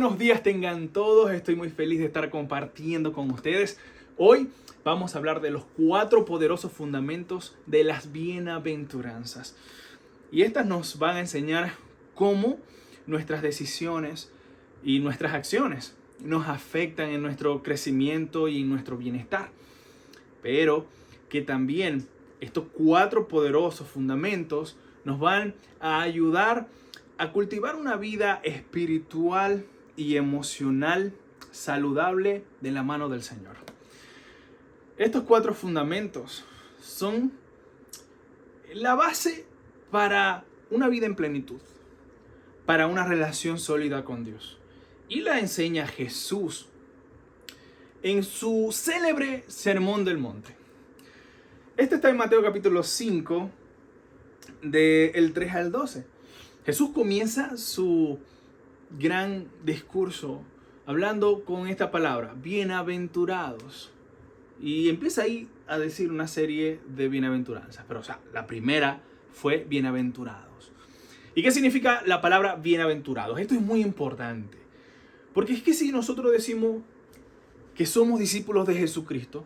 buenos días tengan todos. Estoy muy feliz de estar compartiendo con ustedes. Hoy vamos a hablar de los 4 poderosos fundamentos de las bienaventuranzas. Y estas nos van a enseñar cómo nuestras decisiones y nuestras acciones nos afectan en nuestro crecimiento y en nuestro bienestar. Pero que también estos 4 poderosos fundamentos nos van a ayudar a cultivar una vida espiritual y emocional saludable de la mano del Señor. Estos 4 fundamentos son la base para una vida en plenitud, para una relación sólida con Dios. Y la enseña Jesús en su célebre Sermón del Monte. Este está en Mateo capítulo 5, del 3 al 12. Jesús comienza su gran discurso hablando con esta palabra, bienaventurados. Y empieza ahí a decir una serie de bienaventuranzas. Pero la primera fue bienaventurados. ¿Y qué significa la palabra bienaventurados? Esto es muy importante. Porque es que si nosotros decimos que somos discípulos de Jesucristo,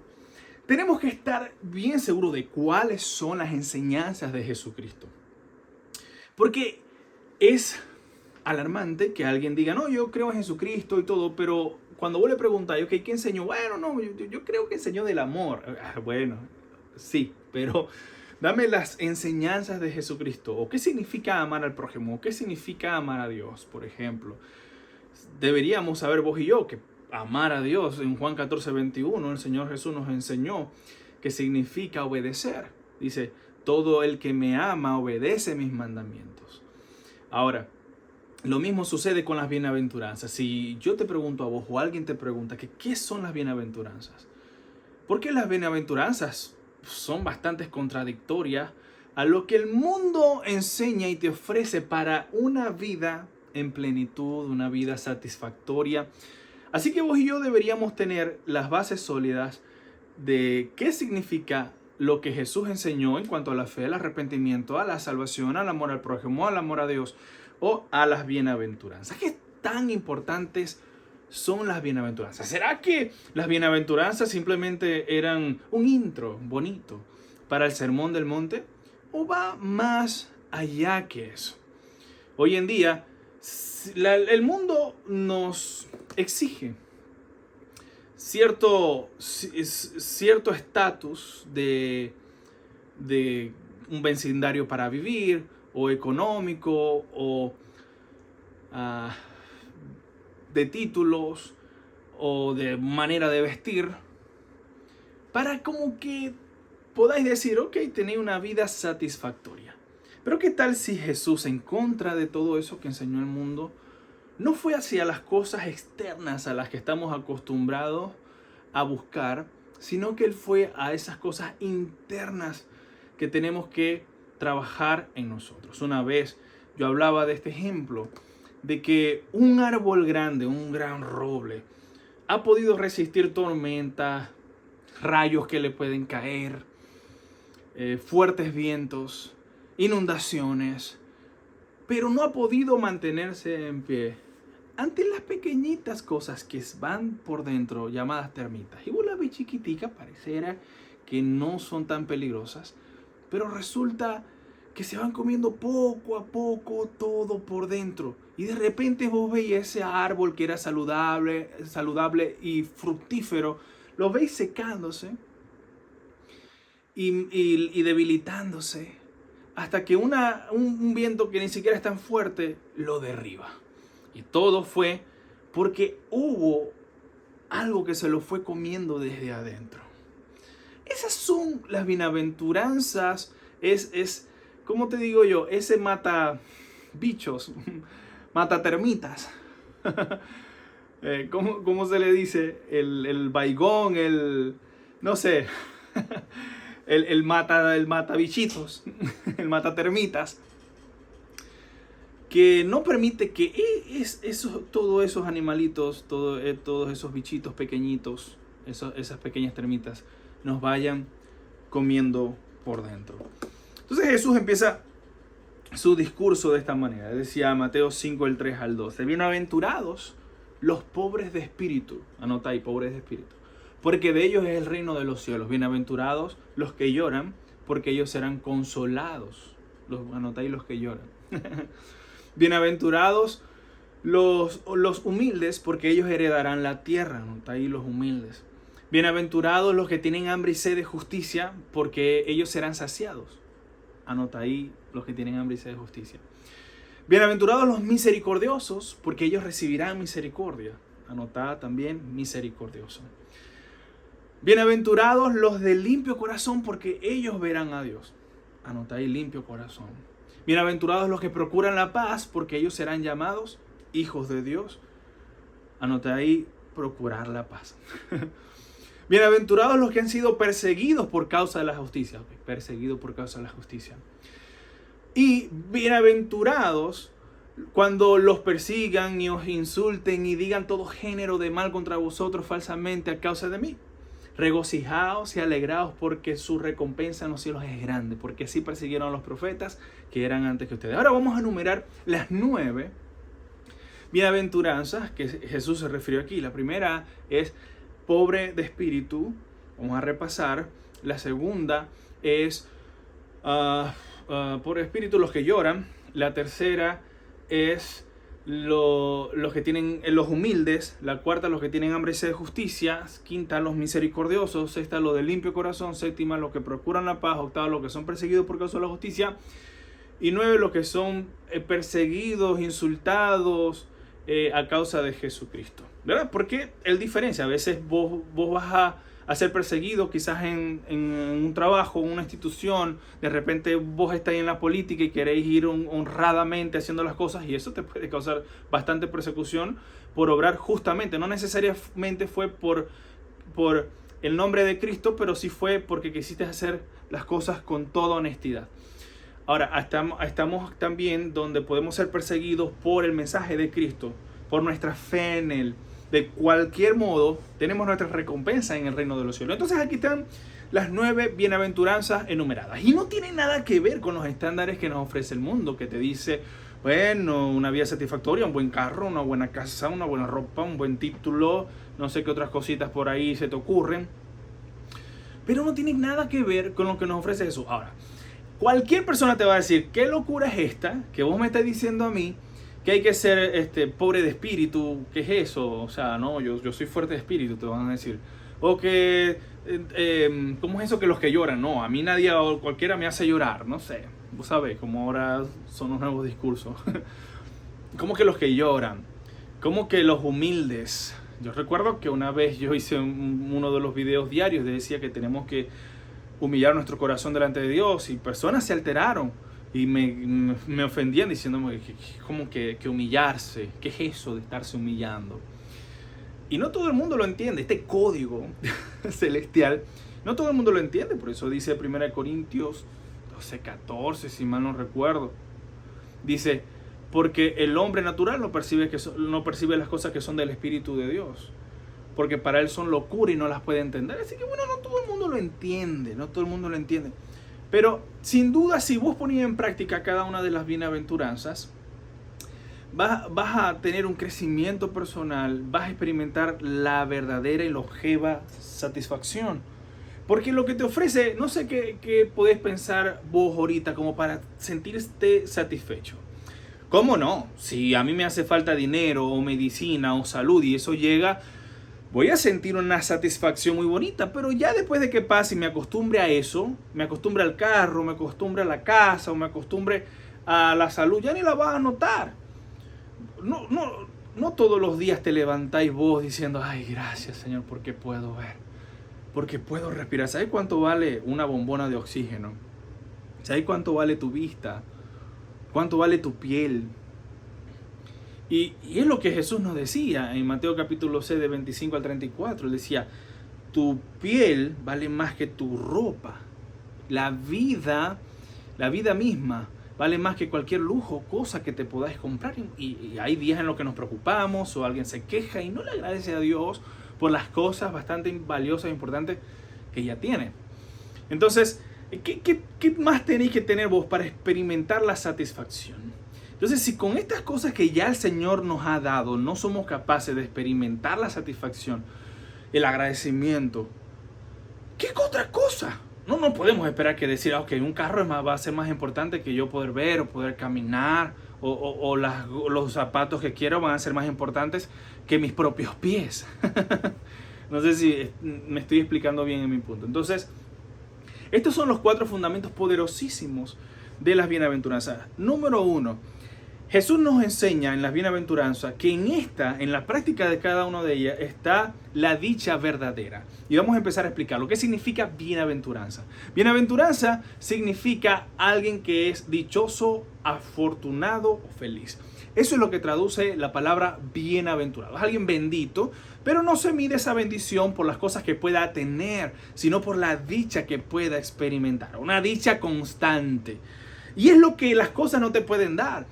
tenemos que estar bien seguros de cuáles son las enseñanzas de Jesucristo. Porque es alarmante que alguien diga, no, yo creo en Jesucristo y todo, pero cuando vos le preguntas, ¿qué enseñó? Bueno, no, yo creo que enseñó del amor. Bueno, sí, pero dame las enseñanzas de Jesucristo. ¿O qué significa amar al prójimo? ¿Qué significa amar a Dios, por ejemplo? Deberíamos saber vos y yo que amar a Dios, en Juan 14:21, el Señor Jesús nos enseñó que significa obedecer. Dice, todo el que me ama obedece mis mandamientos. Ahora, lo mismo sucede con las bienaventuranzas. Si yo te pregunto a vos o alguien te pregunta que ¿qué son las bienaventuranzas? Porque las bienaventuranzas son bastante contradictorias a lo que el mundo enseña y te ofrece para una vida en plenitud, una vida satisfactoria. Así que vos y yo deberíamos tener las bases sólidas de qué significa lo que Jesús enseñó en cuanto a la fe, al arrepentimiento, a la salvación, al amor al prójimo, al amor a Dios o a las bienaventuranzas. ¿Qué tan importantes son las bienaventuranzas? ¿Será que las bienaventuranzas simplemente eran un intro bonito para el Sermón del Monte? ¿O va más allá que eso? Hoy en día, el mundo nos exige cierto estatus de un vecindario para vivir, o económico, o de títulos, o de manera de vestir, para como que podáis decir, ok, tenéis una vida satisfactoria. Pero ¿qué tal si Jesús, en contra de todo eso que enseñó el mundo, no fue hacia las cosas externas a las que estamos acostumbrados a buscar, sino que Él fue a esas cosas internas que tenemos que trabajar en nosotros? Una vez yo hablaba de este ejemplo, de que un árbol grande, un gran roble, ha podido resistir tormentas, rayos que le pueden caer, fuertes vientos, inundaciones, pero no ha podido mantenerse en pie ante las pequeñitas cosas que van por dentro, llamadas termitas. Y vos la ves chiquitica, pareciera que no son tan peligrosas, pero resulta que se van comiendo poco a poco todo por dentro. Y de repente vos veis ese árbol que era saludable y fructífero, lo veis secándose y debilitándose, hasta que un viento que ni siquiera es tan fuerte lo derriba. Y todo fue porque hubo algo que se lo fue comiendo desde adentro. Esas son las bienaventuranzas. Es ¿cómo te digo yo? Ese mata bichos, mata termitas. ¿Cómo se le dice? El baigón, no sé, el mata bichitos, el mata termitas, que no permite que todos esos animalitos, todos esos bichitos pequeñitos, esas pequeñas termitas, nos vayan comiendo por dentro. Entonces Jesús empieza su discurso de esta manera. Decía Mateo 5, el 3 al 12. Bienaventurados los pobres de espíritu. Anota ahí, pobres de espíritu. Porque de ellos es el reino de los cielos. Bienaventurados los que lloran, porque ellos serán consolados. Anota ahí, los que lloran. Bienaventurados los humildes, porque ellos heredarán la tierra. Anota ahí, los humildes. Bienaventurados los que tienen hambre y sed de justicia, porque ellos serán saciados. Anota ahí, los que tienen hambre y sed de justicia. Bienaventurados los misericordiosos, porque ellos recibirán misericordia. Anota también, misericordioso. Bienaventurados los de limpio corazón, porque ellos verán a Dios. Anota ahí, limpio corazón. Bienaventurados los que procuran la paz, porque ellos serán llamados hijos de Dios. Anota ahí, procurar la paz. Bienaventurados los que han sido perseguidos por causa de la justicia. Perseguidos por causa de la justicia. Y bienaventurados cuando los persigan y os insulten y digan todo género de mal contra vosotros falsamente a causa de mí. Regocijaos y alegraos, porque su recompensa en los cielos es grande, porque así persiguieron a los profetas que eran antes que ustedes. Ahora vamos a enumerar las 9 bienaventuranzas que Jesús se refirió aquí. La primera es pobre de espíritu. Vamos a repasar. La segunda es pobre de espíritu, los que lloran. La tercera es los que tienen, los humildes. La cuarta, los que tienen hambre y sed de justicia. Quinta, los misericordiosos. Sexta, los de limpio corazón. Séptima, los que procuran la paz. Octava, los que son perseguidos por causa de la justicia. Y 9, los que son perseguidos, insultados a causa de Jesucristo, ¿verdad? Porque él diferencia. A veces vos vas a ser perseguido quizás en un trabajo, en una institución. De repente vos estáis en la política y queréis ir honradamente haciendo las cosas, y eso te puede causar bastante persecución por obrar justamente. No necesariamente fue por el nombre de Cristo, pero sí fue porque quisiste hacer las cosas con toda honestidad. Ahora, estamos también donde podemos ser perseguidos por el mensaje de Cristo, por nuestra fe en Él. De cualquier modo, tenemos nuestra recompensa en el reino de los cielos. Entonces aquí están las 9 bienaventuranzas enumeradas. Y no tiene nada que ver con los estándares que nos ofrece el mundo, que te dice, bueno, una vida satisfactoria, un buen carro, una buena casa, una buena ropa, un buen título, no sé qué otras cositas por ahí se te ocurren. Pero no tiene nada que ver con lo que nos ofrece Jesús. Ahora, cualquier persona te va a decir, ¿qué locura es esta que vos me estás diciendo a mí? Que hay que ser pobre de espíritu. ¿Qué es eso? O sea, no, yo soy fuerte de espíritu, te van a decir. O que, ¿cómo es eso que los que lloran? No, a mí nadie o cualquiera me hace llorar, no sé. Vos sabés, como ahora son los nuevos discursos. ¿Cómo que los que lloran? ¿Cómo que los humildes? Yo recuerdo que una vez yo hice uno de los videos diarios, decía que tenemos que humillar nuestro corazón delante de Dios, y personas se alteraron y me ofendían diciéndome como que humillarse, ¿qué es eso de estarse humillando? Y no todo el mundo lo entiende, este código celestial, no todo el mundo lo entiende. Por eso dice 1 Corintios 12:14, si mal no recuerdo, dice, porque el hombre natural no percibe las cosas que son del Espíritu de Dios, porque para él son locura y no las puede entender. Así que bueno, no todo el mundo lo entiende, no todo el mundo lo entiende. Pero sin duda, si vos ponías en práctica cada una de las bienaventuranzas, vas a tener un crecimiento personal, vas a experimentar la verdadera y longeva satisfacción. Porque lo que te ofrece, no sé qué podés pensar vos ahorita como para sentirte satisfecho. ¿Cómo no? Si a mí me hace falta dinero o medicina o salud y eso llega, voy a sentir una satisfacción muy bonita, pero ya después de que pase y me acostumbre a eso, me acostumbre al carro, me acostumbre a la casa o me acostumbre a la salud, ya ni la vas a notar. No todos los días te levantáis vos diciendo, ay, gracias Señor, porque puedo ver, porque puedo respirar. ¿Sabes cuánto vale una bombona de oxígeno? ¿Sabes cuánto vale tu vista? ¿Cuánto vale tu piel? Y es lo que Jesús nos decía en Mateo capítulo 6, de 25 al 34. Él decía, tu piel vale más que tu ropa. La vida misma vale más que cualquier lujo, cosa que te podáis comprar. Y hay días en los que nos preocupamos o alguien se queja y no le agradece a Dios por las cosas bastante valiosas e importantes que ya tiene. Entonces, ¿qué más tenéis que tener vos para experimentar la satisfacción? Entonces, si con estas cosas que ya el Señor nos ha dado no somos capaces de experimentar la satisfacción, el agradecimiento, ¿qué otra cosa? No podemos esperar que decir, ok, un carro va a ser más importante que yo poder ver o poder caminar, o los zapatos que quiero van a ser más importantes que mis propios pies. No sé si me estoy explicando bien en mi punto. Entonces, estos son los 4 fundamentos poderosísimos de las bienaventuranzas. Número 1, Jesús nos enseña en las bienaventuranzas que en la práctica de cada una de ellas está la dicha verdadera. Y vamos a empezar a explicar lo que significa bienaventuranza. Bienaventuranza significa alguien que es dichoso, afortunado o feliz. Eso es lo que traduce la palabra bienaventurado. Es alguien bendito, pero no se mide esa bendición por las cosas que pueda tener, sino por la dicha que pueda experimentar. Una dicha constante. Y es lo que las cosas no te pueden dar.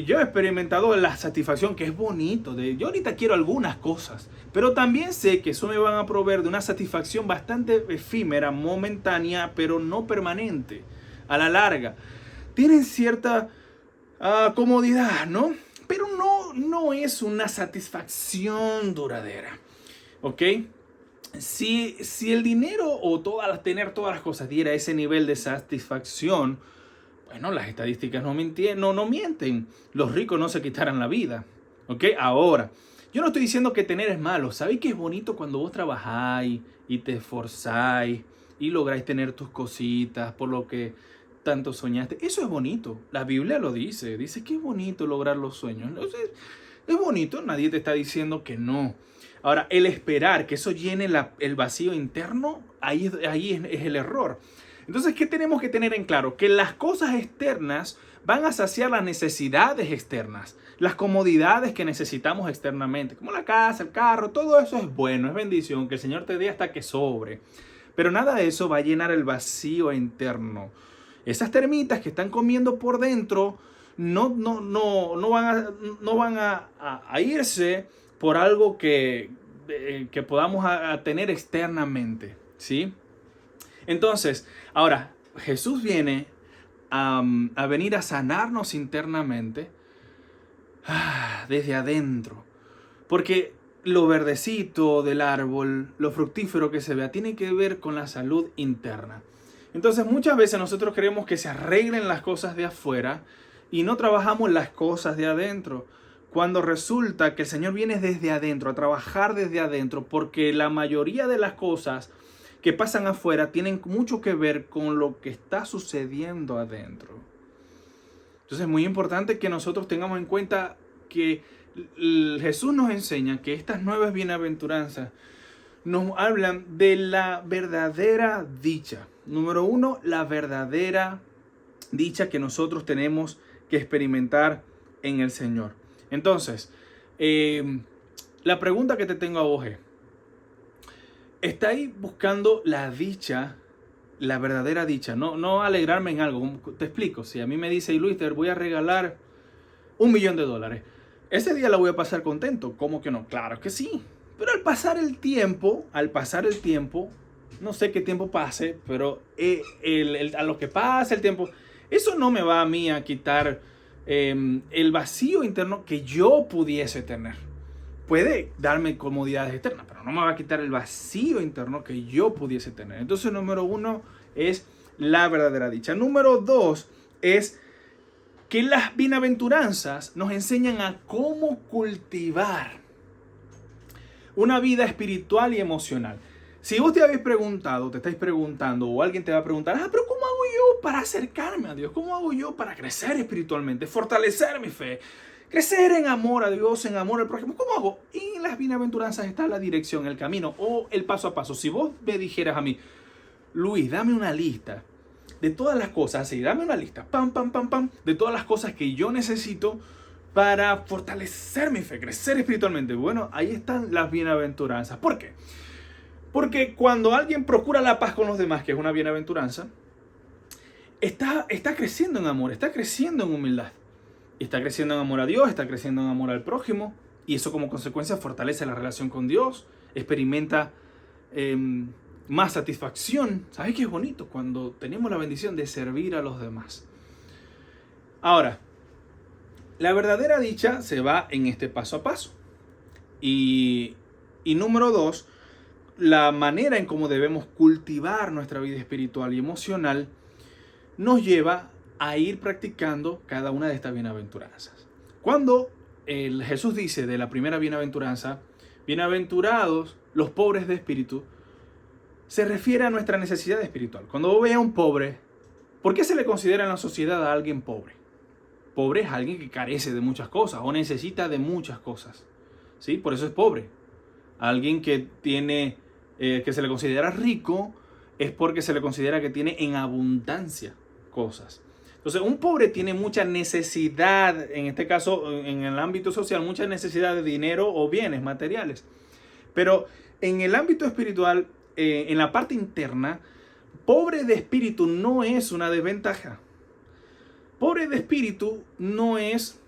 Yo he experimentado la satisfacción que es bonito. Yo ahorita quiero algunas cosas, pero también sé que eso me van a proveer de una satisfacción bastante efímera, momentánea, pero no permanente. A la larga, tienen cierta comodidad, ¿no? Pero no es una satisfacción duradera, ¿ok? Si el dinero o tener todas las cosas diera ese nivel de satisfacción, bueno, las estadísticas no mienten. Los ricos no se quitaran la vida. ¿Ok? Ahora, yo no estoy diciendo que tener es malo. ¿Sabéis que es bonito cuando vos trabajáis y te esforzáis y lográis tener tus cositas por lo que tanto soñaste? Eso es bonito. La Biblia lo dice. Dice que es bonito lograr los sueños. Entonces, es bonito. Nadie te está diciendo que no. Ahora, el esperar que eso llene el vacío interno, ahí es el error. Entonces, ¿qué tenemos que tener en claro? Que las cosas externas van a saciar las necesidades externas, las comodidades que necesitamos externamente, como la casa, el carro, todo eso es bueno, es bendición, que el Señor te dé hasta que sobre. Pero nada de eso va a llenar el vacío interno. Esas termitas que están comiendo por dentro no van a irse por algo que podamos tener externamente, ¿sí? Entonces, ahora, Jesús viene a venir a sanarnos internamente desde adentro. Porque lo verdecito del árbol, lo fructífero que se vea, tiene que ver con la salud interna. Entonces, muchas veces nosotros queremos que se arreglen las cosas de afuera y no trabajamos las cosas de adentro. Cuando resulta que el Señor viene desde adentro, a trabajar desde adentro, porque la mayoría de las cosas que pasan afuera tienen mucho que ver con lo que está sucediendo adentro. Entonces es muy importante que nosotros tengamos en cuenta que Jesús nos enseña que estas nuevas bienaventuranzas nos hablan de la verdadera dicha. Número 1, la verdadera dicha que nosotros tenemos que experimentar en el Señor. Entonces, la pregunta que te tengo a vos es, ¿estáis buscando la dicha, la verdadera dicha? No alegrarme en algo. Te explico. Si a mí me dice, Luis, te voy a regalar $1.000.000. Ese día la voy a pasar contento. ¿Cómo que no? Claro que sí. Pero al pasar el tiempo, no sé qué tiempo pase, pero a lo que pase el tiempo, eso no me va a mí a quitar el vacío interno que yo pudiese tener. Puede darme comodidades externas, pero no me va a quitar el vacío interno que yo pudiese tener. Entonces, número 1 es la verdadera dicha. Número 2 es que las bienaventuranzas nos enseñan a cómo cultivar una vida espiritual y emocional. Si vos te estáis preguntando, o alguien te va a preguntar, pero ¿cómo hago yo para acercarme a Dios? ¿Cómo hago yo para crecer espiritualmente, fortalecer mi fe? Crecer en amor a Dios, en amor al prójimo. ¿Cómo hago? Y en las bienaventuranzas está la dirección, el camino o el paso a paso. Si vos me dijeras a mí, Luis, dame una lista de todas las cosas, así, dame una lista, de todas las cosas que yo necesito para fortalecer mi fe, crecer espiritualmente. Bueno, ahí están las bienaventuranzas. ¿Por qué? Porque cuando alguien procura la paz con los demás, que es una bienaventuranza, está creciendo en amor, está creciendo en humildad. Está creciendo en amor a Dios, está creciendo en amor al prójimo. Y eso como consecuencia fortalece la relación con Dios. Experimenta más satisfacción. ¿Sabes qué es bonito? Cuando tenemos la bendición de servir a los demás. Ahora, La verdadera dicha se va en este paso a paso. Y número 2, la manera en cómo debemos cultivar nuestra vida espiritual y emocional nos lleva a ir practicando cada una de estas bienaventuranzas. Cuando Jesús dice de la primera bienaventuranza, bienaventurados los pobres de espíritu, se refiere a nuestra necesidad espiritual. Cuando vos veas a un pobre, ¿por qué se le considera en la sociedad a alguien pobre? Pobre es alguien que carece de muchas cosas o necesita de muchas cosas, ¿sí? Por eso es pobre. Alguien que tiene, que se le considera rico, es porque se le considera que tiene en abundancia cosas. Entonces, un pobre tiene mucha necesidad, en este caso, en el ámbito social, mucha necesidad de dinero o bienes materiales. Pero en el ámbito espiritual, en la parte interna, pobre de espíritu no es una desventaja. Pobre de espíritu no es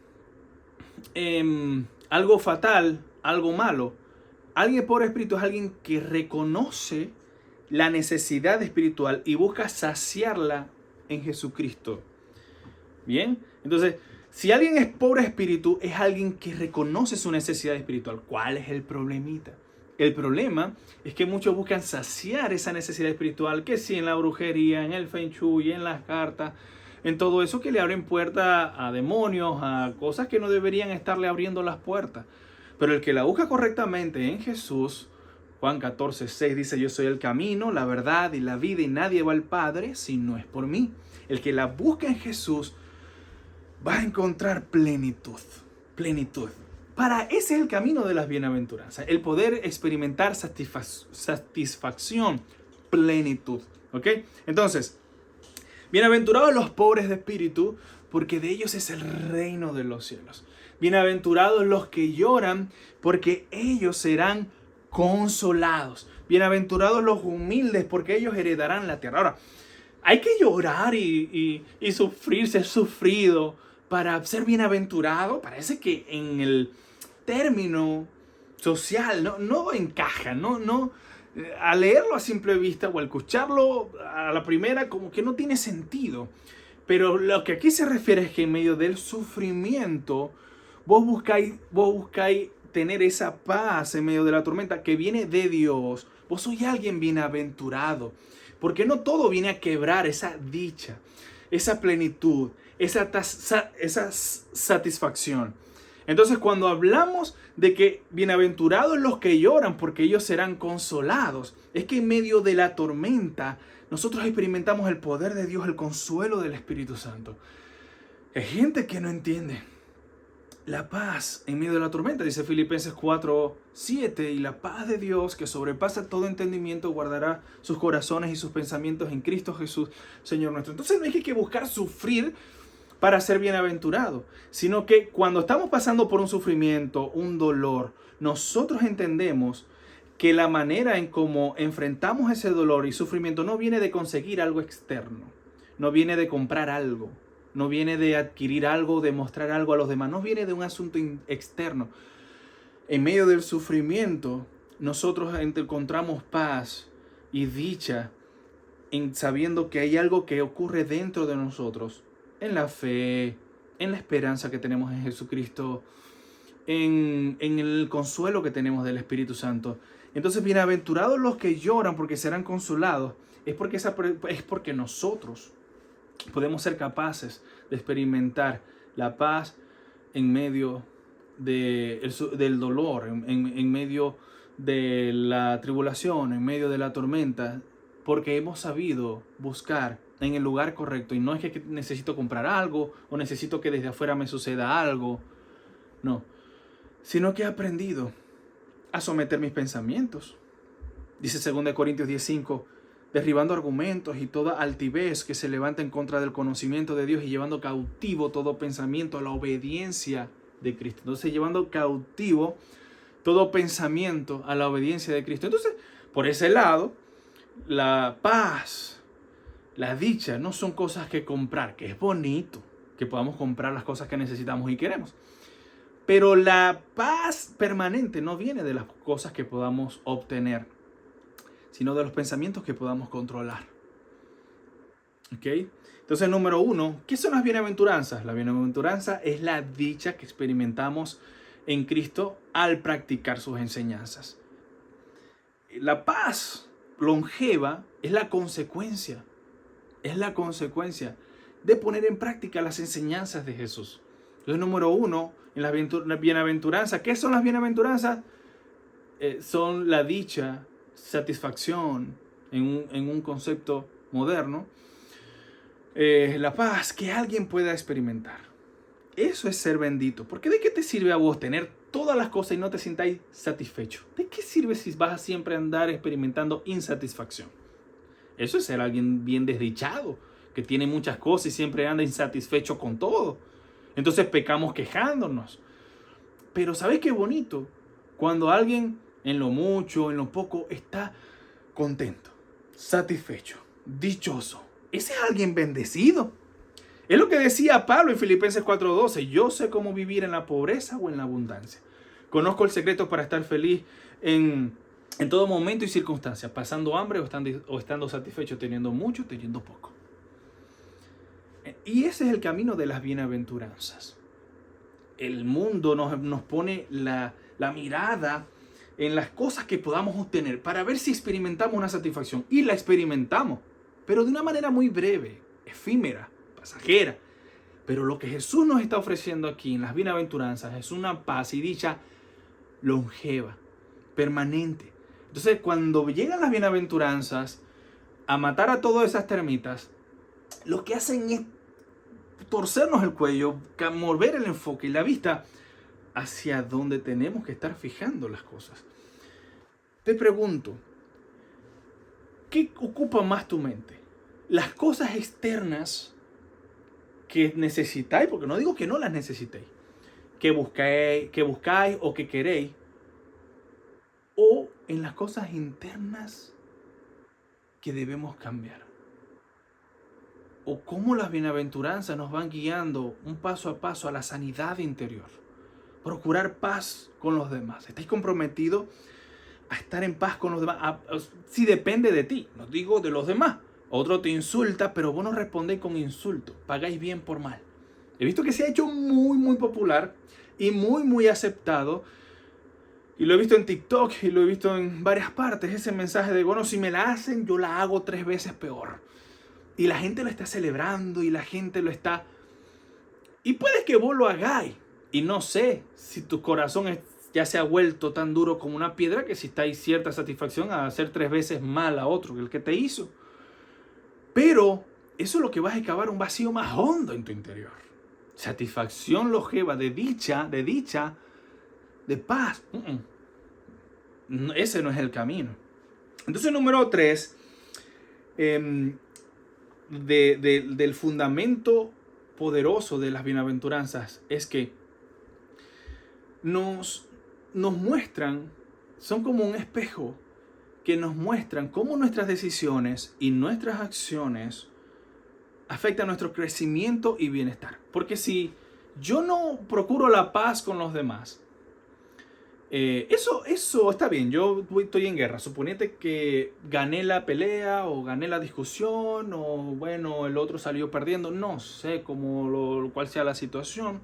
algo fatal, algo malo. Alguien pobre de espíritu es alguien que reconoce la necesidad espiritual y busca saciarla en Jesucristo. Bien, entonces, si alguien es pobre de espíritu, es alguien que reconoce su necesidad espiritual. ¿Cuál es el problemita? El problema es que muchos buscan saciar esa necesidad espiritual, que sí en la brujería, en el feng shui, en las cartas, en todo eso que le abren puertas a demonios, a cosas que no deberían estarle abriendo las puertas. Pero el que la busca correctamente en Jesús, Juan 14:6 dice: yo soy el camino, la verdad y la vida, y nadie va al Padre si no es por mí. El que la busca en Jesús va a encontrar plenitud. Plenitud. Ese es el camino de las bienaventuranzas. El poder experimentar satisfacción, plenitud. ¿Ok? Entonces, bienaventurados los pobres de espíritu, porque de ellos es el reino de los cielos. Bienaventurados los que lloran, porque ellos serán consolados. Bienaventurados los humildes, porque ellos heredarán la tierra. Ahora, hay que llorar y sufrir, ser sufrido para ser bienaventurado. Parece que en el término social no encaja, no, al leerlo a simple vista o al escucharlo a la primera como que no tiene sentido. Pero lo que aquí se refiere es que en medio del sufrimiento vos buscáis tener esa paz en medio de la tormenta que viene de Dios. Vos sois alguien bienaventurado, porque no todo viene a quebrar esa dicha, esa plenitud, esa satisfacción. Entonces, cuando hablamos de que bienaventurados los que lloran porque ellos serán consolados, es que en medio de la tormenta nosotros experimentamos el poder de Dios, el consuelo del Espíritu Santo. Hay gente que no entiende la paz en medio de la tormenta, dice Filipenses 4:7, y la paz de Dios que sobrepasa todo entendimiento guardará sus corazones y sus pensamientos en Cristo Jesús, Señor nuestro. Entonces no hay que buscar sufrir para ser bienaventurado, sino que cuando estamos pasando por un sufrimiento, un dolor, nosotros entendemos que la manera en cómo enfrentamos ese dolor y sufrimiento no viene de conseguir algo externo, no viene de comprar algo, no viene de adquirir algo, de mostrar algo a los demás, no viene de un asunto externo. En medio del sufrimiento, nosotros encontramos paz y dicha en sabiendo que hay algo que ocurre dentro de nosotros, en la fe, en la esperanza que tenemos en Jesucristo, en el consuelo que tenemos del Espíritu Santo. Entonces, bienaventurados los que lloran porque serán consolados, es porque nosotros podemos ser capaces de experimentar la paz en medio del dolor, en medio de la tribulación, en medio de la tormenta, porque hemos sabido buscar en el lugar correcto. Y no es que necesito comprar algo o necesito que desde afuera me suceda algo, no, sino que he aprendido a someter mis pensamientos. Dice 2 Corintios 10:5, derribando argumentos y toda altivez que se levanta en contra del conocimiento de Dios y llevando cautivo todo pensamiento a la obediencia de Cristo. Entonces, llevando cautivo todo pensamiento a la obediencia de Cristo. Entonces, por ese lado, la paz, la dicha no son cosas que comprar, que es bonito que podamos comprar las cosas que necesitamos y queremos. Pero la paz permanente no viene de las cosas que podamos obtener, sino de los pensamientos que podamos controlar. ¿Ok? Entonces, número 1, ¿qué son las bienaventuranzas? La bienaventuranza es la dicha que experimentamos en Cristo al practicar sus enseñanzas. La paz longeva es la consecuencia de poner en práctica las enseñanzas de Jesús. Entonces, número 1, en las bienaventuranzas, ¿qué son las bienaventuranzas? Son la dicha, satisfacción en un concepto moderno, la paz que alguien pueda experimentar. Eso es ser bendito. Porque ¿de qué te sirve a vos tener todas las cosas y no te sintáis satisfecho? ¿De qué sirve si vas a siempre andar experimentando insatisfacción? Eso es ser alguien bien desdichado, que tiene muchas cosas y siempre anda insatisfecho con todo. Entonces pecamos quejándonos. Pero ¿sabes qué bonito? Cuando alguien en lo mucho, en lo poco, está contento, satisfecho, dichoso. Ese es alguien bendecido. Es lo que decía Pablo en Filipenses 4:12. Yo sé cómo vivir en la pobreza o en la abundancia. Conozco el secreto para estar feliz en todo momento y circunstancia, pasando hambre o estando satisfecho, teniendo mucho, teniendo poco. Y ese es el camino de las bienaventuranzas. El mundo nos pone la mirada en las cosas que podamos obtener para ver si experimentamos una satisfacción. Y la experimentamos, pero de una manera muy breve, efímera, pasajera. Pero lo que Jesús nos está ofreciendo aquí en las bienaventuranzas es una paz y dicha longeva, permanente. Entonces, cuando llegan las bienaventuranzas a matar a todas esas termitas, lo que hacen es torcernos el cuello, mover el enfoque y la vista hacia donde tenemos que estar fijando las cosas. Te pregunto, ¿qué ocupa más tu mente? Las cosas externas que necesitáis, porque no digo que no las necesitéis, que buscáis o que queréis, o en las cosas internas que debemos cambiar. O cómo las bienaventuranzas nos van guiando un paso a paso a la sanidad interior. Procurar paz con los demás. ¿Estáis comprometidos a estar en paz con los demás? Si depende de ti, no digo de los demás. Otro te insulta, pero vos no respondéis con insulto. Pagáis bien por mal. He visto que se ha hecho muy, muy popular y muy, muy aceptado. Y lo he visto en TikTok y lo he visto en varias partes. Ese mensaje de, bueno, si me la hacen, yo la hago 3 veces peor. Y la gente lo está celebrando y la gente lo está... Y puede que vos lo hagáis. Y no sé si tu corazón ya se ha vuelto tan duro como una piedra que si está ahí cierta satisfacción a hacer 3 veces mal a otro que el que te hizo. Pero eso es lo que va a excavar un vacío más hondo en tu interior. Satisfacción longeva, de dicha, de paz. Ese no es el camino. Entonces, número 3, del fundamento poderoso de las bienaventuranzas es que nos muestran, son como un espejo que nos muestran cómo nuestras decisiones y nuestras acciones afectan nuestro crecimiento y bienestar. Porque si yo no procuro la paz con los demás, eso está bien, yo estoy en guerra. Suponete que gané la pelea o gané la discusión o bueno, el otro salió perdiendo. No sé cuál sea la situación.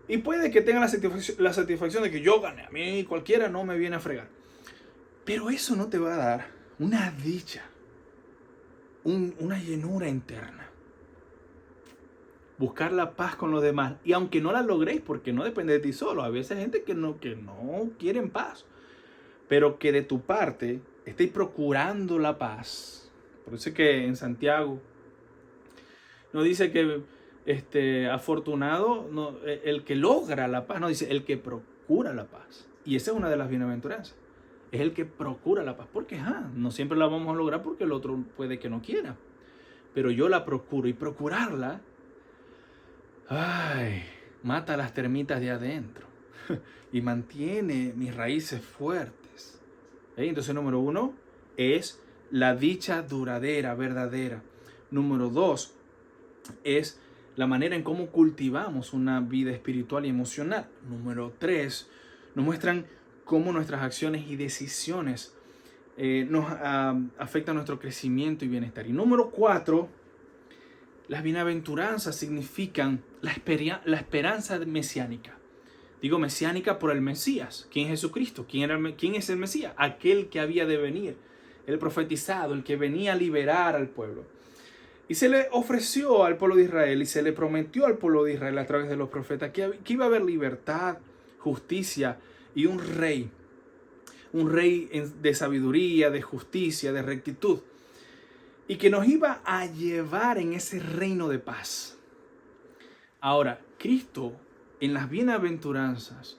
Y puede que tenga la satisfacción de que yo gané. A mí cualquiera no me viene a fregar. Pero eso no te va a dar una dicha, una llenura interna. Buscar la paz con los demás. Y aunque no la logréis, porque no depende de ti solo. A veces hay gente que no quieren paz. Pero que de tu parte estéis procurando la paz. Por eso es que en Santiago no dice que afortunado el que logra la paz. No, dice el que procura la paz. Y esa es una de las bienaventuranzas. Es el que procura la paz. Porque no siempre la vamos a lograr porque el otro puede que no quiera. Pero yo la procuro. Y procurarla... mata las termitas de adentro y mantiene mis raíces fuertes. Entonces, número 1 es la dicha duradera, verdadera. Número 2 es la manera en cómo cultivamos una vida espiritual y emocional. Número 3 nos muestran cómo nuestras acciones y decisiones nos afectan nuestro crecimiento y bienestar. Y número 4 las bienaventuranzas significan la esperanza mesiánica. Digo mesiánica por el Mesías. ¿Quién es Jesucristo? ¿Quién es el Mesías? Aquel que había de venir, el profetizado, el que venía a liberar al pueblo. Y se le ofreció al pueblo de Israel y se le prometió al pueblo de Israel a través de los profetas que iba a haber libertad, justicia y un rey de sabiduría, de justicia, de rectitud, y que nos iba a llevar en ese reino de paz. Ahora, Cristo en las bienaventuranzas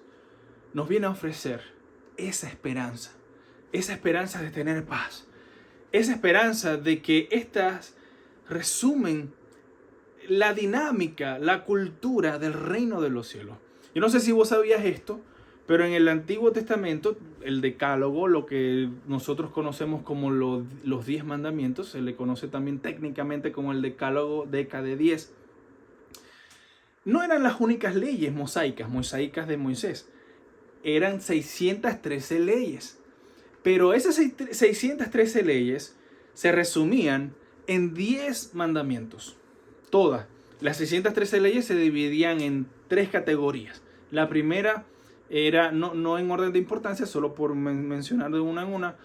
nos viene a ofrecer esa esperanza de tener paz, esa esperanza de que estas resumen la dinámica, la cultura del reino de los cielos. Yo no sé si vos sabías esto, pero en el Antiguo Testamento, el Decálogo, lo que nosotros conocemos como los 10 mandamientos, se le conoce también técnicamente como el Decálogo, Deca de 10, no eran las únicas leyes mosaicas de Moisés. Eran 613 leyes. Pero esas 613 leyes se resumían en 10 mandamientos. Todas. Las 613 leyes se dividían en 3 categorías. La primera era, no en orden de importancia, solo por mencionar de una en una.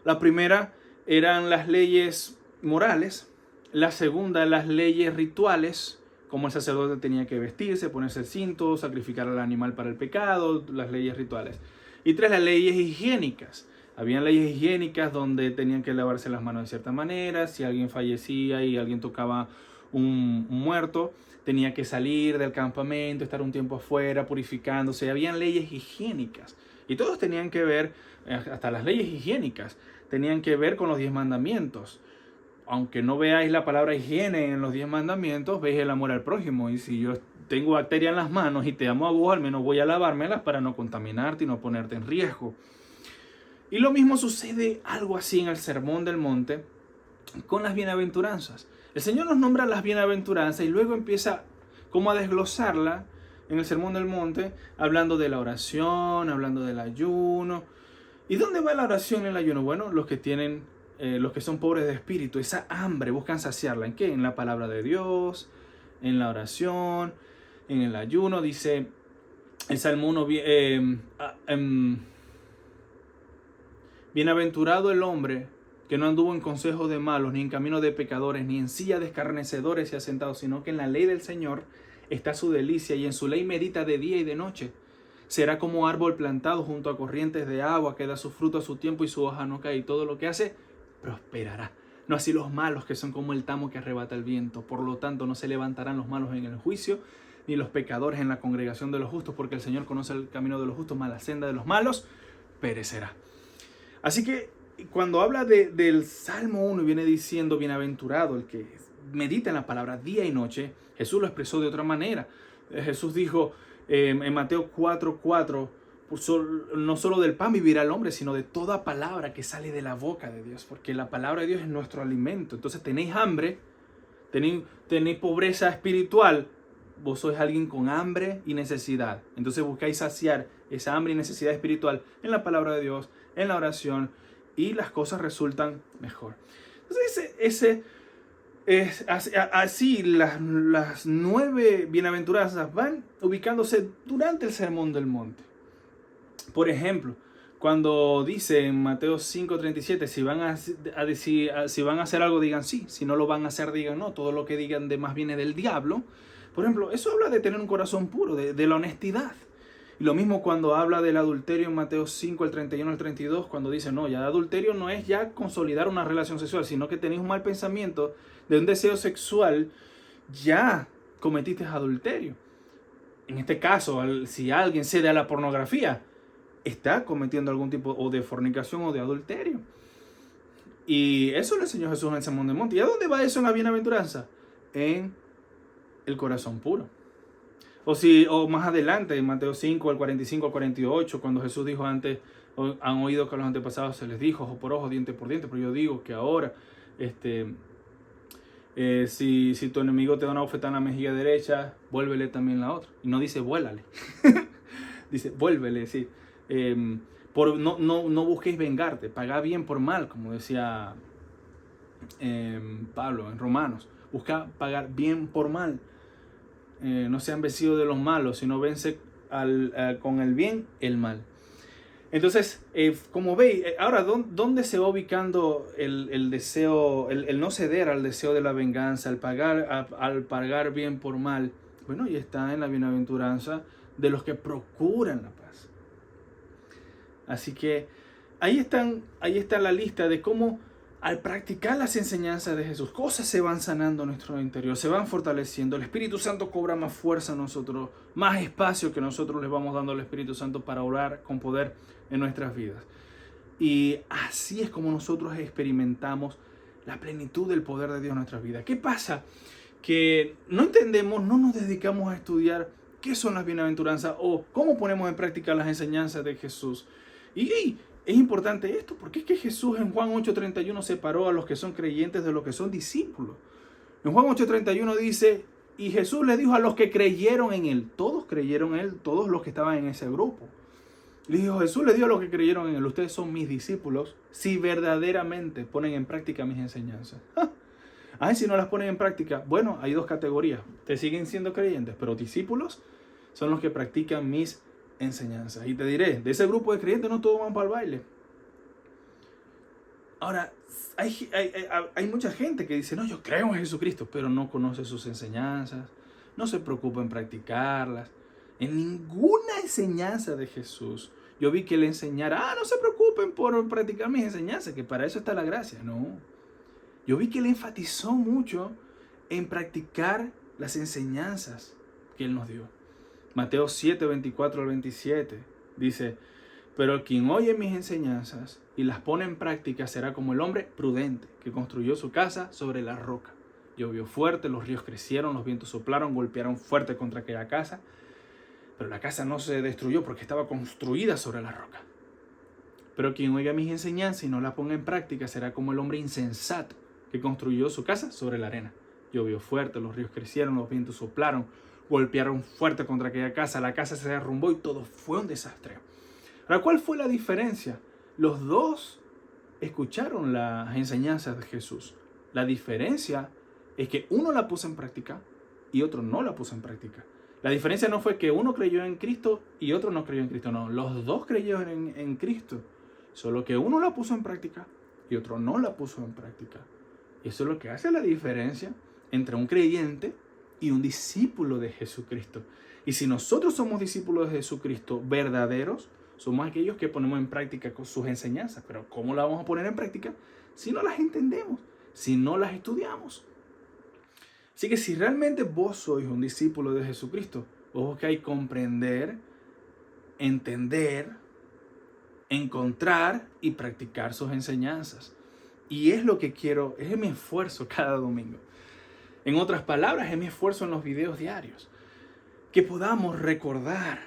La primera eran las leyes morales. La segunda, las leyes rituales, como el sacerdote tenía que vestirse, ponerse el cinto, sacrificar al animal para el pecado, las leyes rituales. Y 3, las leyes higiénicas. Habían leyes higiénicas donde tenían que lavarse las manos de cierta manera. Si alguien fallecía y alguien tocaba un muerto, tenía que salir del campamento, estar un tiempo afuera, purificándose. Habían leyes higiénicas. Y todos tenían que ver, hasta las leyes higiénicas, tenían que ver con los 10 mandamientos. Aunque no veáis la palabra higiene en los 10 mandamientos, veis el amor al prójimo. Y si yo tengo bacteria en las manos y te amo a vos, al menos voy a lavármelas para no contaminarte y no ponerte en riesgo. Y lo mismo sucede algo así en el Sermón del Monte con las bienaventuranzas. El Señor nos nombra las bienaventuranzas y luego empieza como a desglosarla en el Sermón del Monte, hablando de la oración, hablando del ayuno. ¿Y dónde va la oración y el ayuno? Bueno, los que son pobres de espíritu, esa hambre, buscan saciarla. ¿En qué? En la palabra de Dios, en la oración, en el ayuno. Dice el Salmo 1, bienaventurado el hombre que no anduvo en consejo de malos, ni en camino de pecadores, ni en silla de escarnecedores se ha sentado, sino que en la ley del Señor está su delicia, y en su ley medita de día y de noche. Será como árbol plantado junto a corrientes de agua, que da su fruto a su tiempo y su hoja no cae, y todo lo que hace prosperará. No así los malos, que son como el tamo que arrebata el viento. Por lo tanto, no se levantarán los malos en el juicio, ni los pecadores en la congregación de los justos, porque el Señor conoce el camino de los justos, mas la senda de los malos perecerá. Así que cuando habla del Salmo 1 y viene diciendo bienaventurado el que medita en la palabra día y noche, Jesús lo expresó de otra manera. Jesús dijo en Mateo 4:4, no solo del pan vivirá el hombre, sino de toda palabra que sale de la boca de Dios, porque la palabra de Dios es nuestro alimento. Entonces tenéis hambre, tenéis pobreza espiritual, vos sois alguien con hambre y necesidad. Entonces buscáis saciar esa hambre y necesidad espiritual en la palabra de Dios, en la oración, y las cosas resultan mejor. Entonces así las 9 bienaventuranzas van ubicándose durante el Sermón del Monte. Por ejemplo, cuando dice en Mateo 5:37, si van a hacer algo, digan sí. Si no lo van a hacer, digan no. Todo lo que digan de más viene del diablo. Por ejemplo, eso habla de tener un corazón puro, de la honestidad. Y lo mismo cuando habla del adulterio en Mateo 5, el 31 al 32, cuando dice, no, ya adulterio no es ya consolidar una relación sexual, sino que tenéis un mal pensamiento de un deseo sexual, ya cometiste adulterio. En este caso, si alguien cede a la pornografía, está cometiendo algún tipo o de fornicación o de adulterio. Y eso lo enseñó Jesús en el Sermón del Monte. ¿Y a dónde va eso en la bienaventuranza? En el corazón puro. O más adelante, en Mateo 5, al 45 al 48, cuando Jesús dijo antes, han oído que a los antepasados se les dijo ojo por ojo, diente por diente, pero yo digo que ahora, si tu enemigo te da una bofetada en la mejilla derecha, vuélvele también la otra. Y no dice vuélale, dice vuélvele, sí. No busquéis vengarte, pagá bien por mal, como decía Pablo en Romanos. Busca pagar bien por mal. No sean vencidos de los malos, sino vence con el bien el mal. Entonces, como veis, ahora, ¿dónde se va ubicando el deseo, el no ceder al deseo de la venganza, al pagar bien por mal? Bueno, y está en la bienaventuranza de los que procuran la paz. Así que ahí está la lista de cómo al practicar las enseñanzas de Jesús, cosas se van sanando en nuestro interior, se van fortaleciendo. El Espíritu Santo cobra más fuerza en nosotros, más espacio que nosotros le vamos dando al Espíritu Santo para orar con poder en nuestras vidas. Y así es como nosotros experimentamos la plenitud del poder de Dios en nuestras vidas. ¿Qué pasa? Que no entendemos, no nos dedicamos a estudiar qué son las bienaventuranzas o cómo ponemos en práctica las enseñanzas de Jesús. Y es importante esto, porque es que Jesús en Juan 8:31 separó a los que son creyentes de los que son discípulos. En Juan 8:31 dice, y Jesús le dijo a los que creyeron en Él, todos creyeron en Él, todos los que estaban en ese grupo. Jesús le dijo a los que creyeron en Él, ustedes son mis discípulos si verdaderamente ponen en práctica mis enseñanzas. Si no las ponen en práctica, bueno, hay dos categorías. Te siguen siendo creyentes, pero discípulos son los que practican mis enseñanzas. Y te diré, de ese grupo de creyentes no todos van para el baile. Ahora, hay mucha gente que dice, no, yo creo en Jesucristo, pero no conoce sus enseñanzas, no se preocupa en practicarlas. En ninguna enseñanza de Jesús yo vi que le enseñara, no se preocupen por practicar mis enseñanzas, que para eso está la gracia. No, yo vi que él enfatizó mucho en practicar las enseñanzas que él nos dio. Mateo 7:24-27 dice, pero quien oye mis enseñanzas y las pone en práctica será como el hombre prudente que construyó su casa sobre la roca. Llovió fuerte, los ríos crecieron, los vientos soplaron, golpearon fuerte contra aquella casa, pero la casa no se destruyó porque estaba construida sobre la roca. Pero quien oiga mis enseñanzas y no las ponga en práctica será como el hombre insensato que construyó su casa sobre la arena. Llovió fuerte, los ríos crecieron, los vientos soplaron, golpearon fuerte contra aquella casa, la casa se derrumbó y todo fue un desastre. Ahora, ¿cuál fue la diferencia? Los dos escucharon las enseñanzas de Jesús. La diferencia es que uno la puso en práctica y otro no la puso en práctica. La diferencia no fue que uno creyó en Cristo y otro no creyó en Cristo. No, los dos creyeron en Cristo. Solo que uno la puso en práctica y otro no la puso en práctica. Y eso es lo que hace la diferencia entre un creyente y un discípulo de Jesucristo. Y si nosotros somos discípulos de Jesucristo verdaderos, somos aquellos que ponemos en práctica sus enseñanzas. Pero ¿cómo las vamos a poner en práctica si no las entendemos, si no las estudiamos? Así que si realmente vos sois un discípulo de Jesucristo, vos buscáis comprender, entender, encontrar y practicar sus enseñanzas. Y es lo que quiero, es mi esfuerzo cada domingo. En otras palabras, es mi esfuerzo en los videos diarios. Que podamos recordar,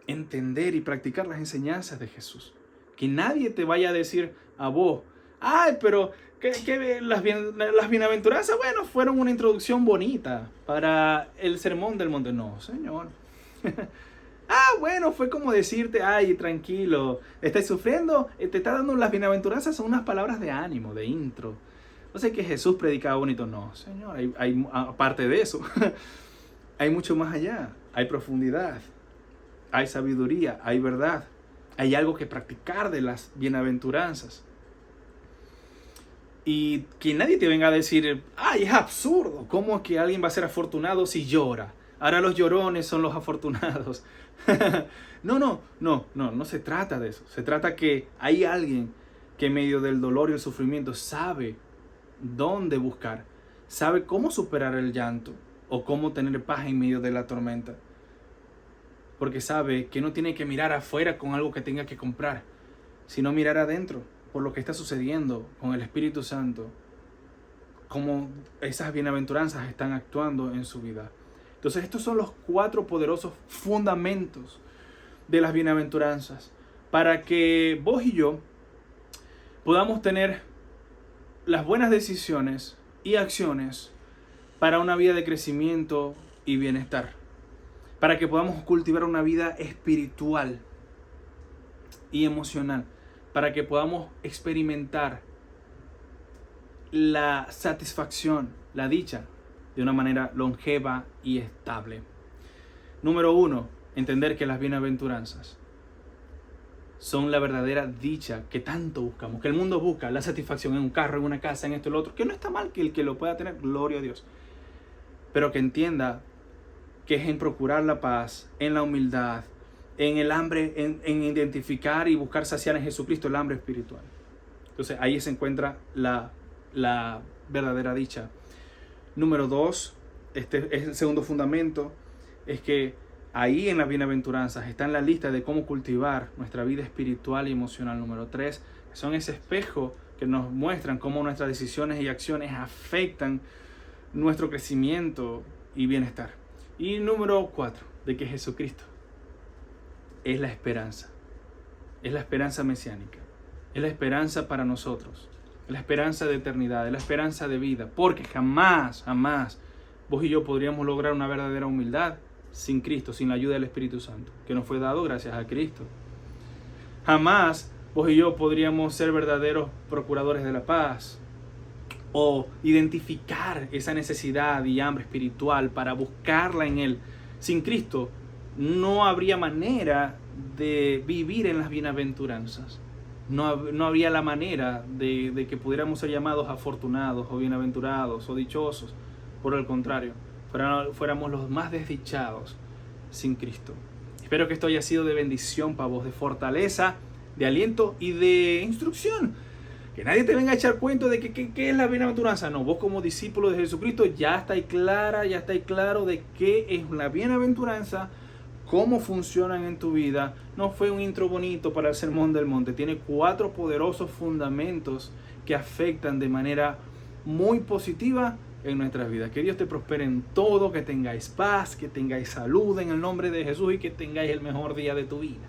entender y practicar las enseñanzas de Jesús. Que nadie te vaya a decir a vos, pero que las bienaventuranzas, bueno, fueron una introducción bonita para el sermón del monte. No, Señor. Bueno, fue como decirte, tranquilo, estás sufriendo, te está dando las bienaventuranzas, son unas palabras de ánimo, de intro. No sé que Jesús predicaba bonito. No, Señor, hay aparte de eso, hay mucho más allá. Hay profundidad, hay sabiduría, hay verdad. Hay algo que practicar de las bienaventuranzas. Y que nadie te venga a decir, es absurdo, ¿cómo que alguien va a ser afortunado si llora? Ahora los llorones son los afortunados. No se trata de eso. Se trata que hay alguien que en medio del dolor y el sufrimiento sabe dónde buscar, sabe cómo superar el llanto o cómo tener paz en medio de la tormenta. Porque sabe que no tiene que mirar afuera con algo que tenga que comprar, sino mirar adentro por lo que está sucediendo con el Espíritu Santo, cómo esas bienaventuranzas están actuando en su vida. Entonces estos son los 4 poderosos fundamentos de las bienaventuranzas para que vos y yo podamos tener las buenas decisiones y acciones para una vida de crecimiento y bienestar, para que podamos cultivar una vida espiritual y emocional, para que podamos experimentar la satisfacción, la dicha de una manera longeva y estable. Número 1, entender que las bienaventuranzas son la verdadera dicha que tanto buscamos, que el mundo busca, la satisfacción en un carro, en una casa, en esto y lo otro, que no está mal que el que lo pueda tener, gloria a Dios, pero que entienda que es en procurar la paz, en la humildad, en el hambre, en identificar y buscar saciar en Jesucristo el hambre espiritual. Entonces ahí se encuentra la verdadera dicha. Número 2, este es el segundo fundamento, es que ahí en las bienaventuranzas está en la lista de cómo cultivar nuestra vida espiritual y emocional. Número 3, son ese espejo que nos muestran cómo nuestras decisiones y acciones afectan nuestro crecimiento y bienestar. Y número 4, de que Jesucristo es la esperanza mesiánica, es la esperanza para nosotros, es la esperanza de eternidad, es la esperanza de vida, porque jamás vos y yo podríamos lograr una verdadera humildad sin Cristo, sin la ayuda del Espíritu Santo, que nos fue dado gracias a Cristo. Jamás vos y yo podríamos ser verdaderos procuradores de la paz o identificar esa necesidad y hambre espiritual para buscarla en Él. Sin Cristo no habría manera de vivir en las bienaventuranzas. No habría la manera de que pudiéramos ser llamados afortunados o bienaventurados o dichosos. Por el contrario, fuéramos los más desdichados sin Cristo. Espero que esto haya sido de bendición para vos, de fortaleza, de aliento y de instrucción. Que nadie te venga a echar cuento de qué es la bienaventuranza. No, vos como discípulo de Jesucristo ya estáis claro de qué es la bienaventuranza, cómo funcionan en tu vida. No fue un intro bonito para el Sermón del Monte. Tiene 4 poderosos fundamentos que afectan de manera muy positiva en nuestras vidas. Que Dios te prospere en todo, que tengáis paz, que tengáis salud en el nombre de Jesús y que tengáis el mejor día de tu vida.